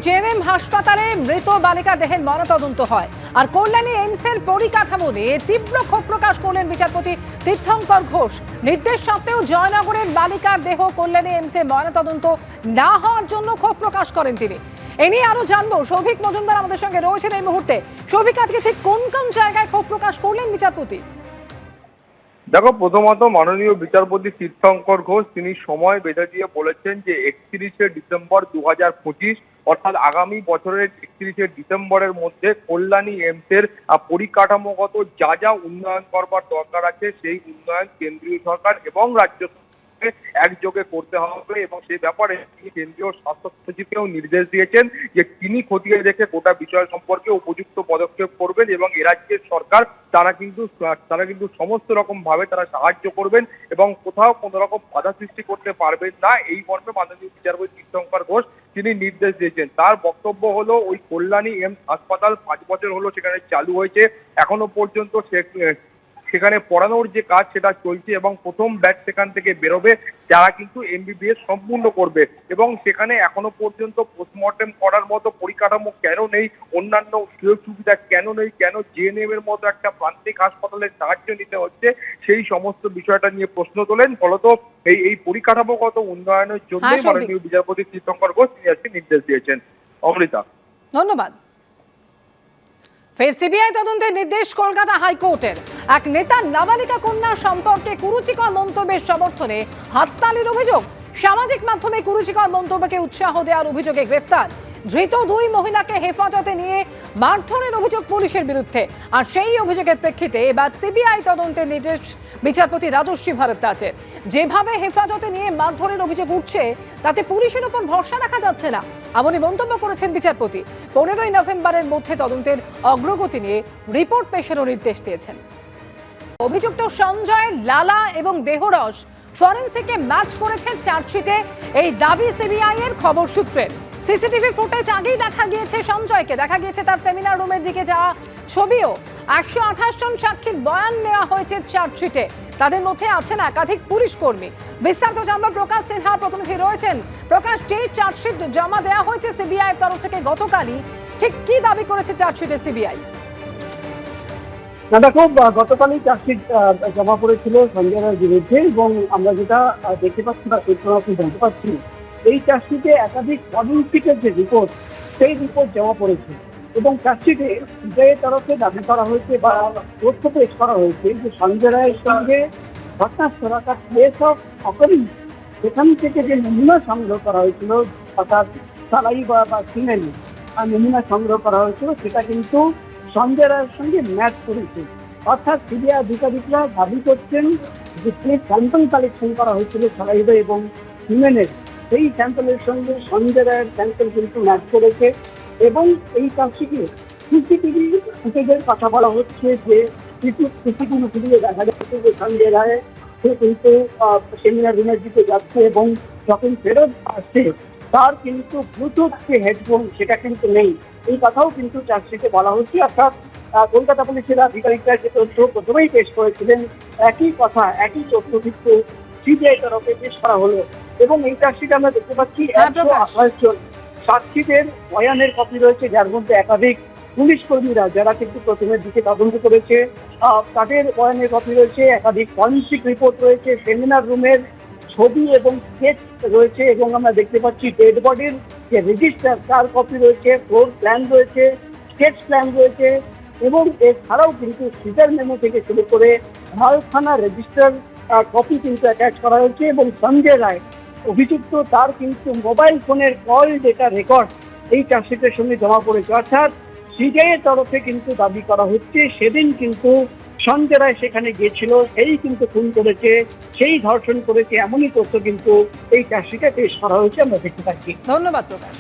GNM হাসপাতালে মৃত বালিকা দেহের ময়নাতদন্ত হয়। আর কল্যাণী এইমসের পরিকাঠামো নিয়ে তীব্র ক্ষোভ প্রকাশ করলেন বিচারপতি তীর্থঙ্কর ঘোষ। নির্দেশ সত্ত্বেও জয়নগরের বালিকার দেহ কল্যাণী এইমসে ময়নাতদন্ত না হওয়ার জন্য ক্ষোভ প্রকাশ করেন তিনি। এ নিয়ে আরো জানবো, সৌভিক মজুমদার আমাদের সঙ্গে রয়েছেন এই মুহূর্তে। সৌভিক, আজকে ঠিক কোন কোন জায়গায় ক্ষোভ প্রকাশ করলেন বিচারপতি? দেখো, প্রথমত মাননীয় বিচারপতি তীর্থঙ্কর ঘোষ তিনি সময় বেঁধে দিয়ে বলেছেন যে 31শে ডিসেম্বর 2025 অর্থাৎ আগামী বছরের 31শে ডিসেম্বরের মধ্যে কল্যাণী এইমসের পরিকাঠামোগত যা যা উন্নয়ন করবার দরকার আছে সেই উন্নয়ন কেন্দ্রীয় সরকার এবং রাজ্য একযোগে করতে হবে এবং সেই ব্যাপারে তিনি কেন্দ্রীয় স্বাস্থ্য সচিবকেও নির্দেশ দিয়েছেন যে তিনি খতিয়ে দেখে গোটা বিষয় সম্পর্কে উপযুক্ত পদক্ষেপ করবেন এবং এ রাজ্যের সরকার তারা কিন্তু সমস্ত রকম ভাবে তারা সাহায্য করবেন এবং কোথাও কোনো রকম বাধা সৃষ্টি করতে পারবেন না, এই মর্মে মাননীয় বিচারপতি তীর্থঙ্কর ঘোষ তিনি নির্দেশ দিয়েছেন। তার বক্তব্য হলো ওই কল্যাণী এইমস হাসপাতাল 5 বছর হলো সেখানে চালু হয়েছে, এখনো পর্যন্ত সেখানে পড়ানোর যে কাজ সেটা চলছে এবং প্রথম ব্যাচ সেখান থেকে বেরোবে যারা কিন্তু এমবিবিএস সম্পূর্ণ করবে এবং সেখানে এখনো পর্যন্ত পোস্টমর্টেম করার মতো পরিকাঠামো কেন নেই, অন্যান্য সুযোগ সুবিধা কেন নেই, কেন জেএনএম এর মতো একটা প্রান্তিক হাসপাতালের সাহায্য নিতে হচ্ছে, সেই সমস্ত বিষয়টা নিয়ে প্রশ্ন তোলেন। ফলত এই পরিকাঠামোগত উন্নয়নের জন্য মাননীয় বিচারপতি তীর্থঙ্কর ঘোষ তিনি আজকে নির্দেশ দিয়েছেন। অমৃতা, ধন্যবাদ। ফের সিবিআই তদন্তের নির্দেশ কলকাতা হাইকোর্টের। এক নেতার নাবালিকা কন্যা সম্পর্কে কুরুচিকর মন্তব্যের সমর্থনে হাততালির অভিযোগ। সামাজিক মাধ্যমে কুরুচিকর মন্তব্যকে উৎসাহ দেওয়ার অভিযোগে গ্রেফতার। ধৃত 2 মহিলাকে হেফাজতে নিয়ে মারধরের অভিযোগ পুলিশের বিরুদ্ধে। আর সেই অভিযোগের প্রেক্ষিতে এবার সিবিআই তদন্তের নির্দেশ বিচারপতি রাজশ্রী ভরদ্বাজের। যেভাবে হেফাজতে নিয়ে মারধরের অভিযোগ উঠছে তাতে পুলিশের উপর ভরসা রাখা যাচ্ছে না, এমনই মন্তব্য করেছেন বিচারপতি। 15ই নভেম্বরের মধ্যে তদন্তের অগ্রগতি নিয়ে রিপোর্ট পেশেরও নির্দেশ দিয়েছেন। অভিযুক্ত সঞ্জয়, লালা এবং দেহরস ফরেনসিকে ম্যাচ করেছে চার্জশিটে, এই দাবি সিবিআই এর খবর সূত্রের। সিসিটিভি ফুটেজ আগেই দেখা গিয়েছে সঞ্জয়কে, দেখা গিয়েছে তার সেমিনার রুমের দিকে যাওয়া ছবিও। 128 জন সাক্ষীর বয়ান নেওয়া হয়েছে চার্জশিটে, তাদের মধ্যে আছেন একাধিক পুলিশ কর্মী। বিস্তারিত জানবো, প্রকাশ সিনহা প্রতিনিধি রয়েছেন। প্রকাশ, যে চার্জশিট জমা দেওয়া হয়েছে সিবিআই এর তরফ থেকে গতকালই, ঠিক কি দাবি করেছে চার্জশিটে সিবিআই? না দেখো, গতকালই চার্জশিট জমা পড়েছিল সঞ্জয় রায়ের বিরুদ্ধে এবং আমরা যেটা দেখতে পাচ্ছি বা আপনি জানতে পারছি, এই চার্জশিটে একাধিক ফরেনসিকের যে রিপোর্ট সেই রিপোর্ট জমা পড়েছে এবং চার্জশিটে সিবিআইয়ের তরফে দাবি করা হয়েছে বা তথ্য পেশ করা হয়েছে যে সঞ্জয় রায়ের সঙ্গে ঘটনাস্থল অর্থাৎ প্লেস অফ অকারেন্স সেখান থেকে যে নমুনা সংগ্রহ করা হয়েছিল অর্থাৎ সালাই বা সিমেন্ট নমুনা সংগ্রহ করা হয়েছিল সেটা কিন্তু সঞ্জয় রায়ের সঙ্গে ম্যাচ করেছে। অর্থাৎ সিবিআই আধিকারিকরা দাবি করছেন যে স্যাম্পল কালেকশন করা হয়েছিল সালাইবা এবং সিমেন্টের, সেই স্যাম্পলের সঙ্গে সঞ্জয় রায়ের স্যাম্পল কিন্তু ম্যাচ করেছে এবং এই চার্জশিটে সিসিটিভি ফুটেজের কথা বলা হচ্ছে যে সিসিটিভি ফুটেজে দেখা যাচ্ছে যে সঞ্জয় রায় সে কিন্তু সেমিনার রুমের দিকে যাচ্ছে এবং যখন ফেরত আসছে তার কিন্তু ব্লুটুথ যে হেডফোন সেটা কিন্তু নেই, এই কথাও কিন্তু চার্জশিটে বলা হচ্ছে। অর্থাৎ কলকাতা পুলিশের আধিকারিকরা যে তথ্য প্রথমেই পেশ করেছিলেন একই কথা, একই তথ্য কিন্তু সিবিআই তরফে পেশ করা হলো এবং এই চার্জশিটে আমরা দেখতে পাচ্ছি 128 জন সাক্ষীদের বয়ানের কপি রয়েছে, যার মধ্যে একাধিক পুলিশ কর্মীরা যারা কিন্তু প্রথমের দিকে তদন্ত করেছে তাদের বয়ানের কপি রয়েছে, একাধিক ফরেনসিক রিপোর্ট রয়েছে, সেমিনার রুমের ছবি এবং স্কেচ রয়েছে এবং আমরা দেখতে পাচ্ছি ডেড বডির যে রেজিস্টার তার কপি রয়েছে, ফ্লোর প্ল্যান রয়েছে, স্কেচ প্ল্যান রয়েছে এবং এছাড়াও কিন্তু সিজার মেমো থেকে শুরু করে থানা রেজিস্টার কপি কিন্তু অ্যাটাচ করা হয়েছে এবং সঞ্জয় রায় অভিযুক্ত তার কিন্তু মোবাইল ফোনের কল ডেটা রেকর্ড এই চার্জশিটের সঙ্গে জমা পড়েছে। অর্থাৎ সিবিআই এর তরফে কিন্তু দাবি করা হচ্ছে সেদিন কিন্তু সঞ্জয় রায় সেখানে গিয়েছিল, সেই কিন্তু খুন করেছে, সেই ধর্ষণ করেছে, এমনই তথ্য কিন্তু এই চার্জশিটে পেশ করা হয়েছে আমরা দেখতে পাচ্ছি। ধন্যবাদ প্রকাশ।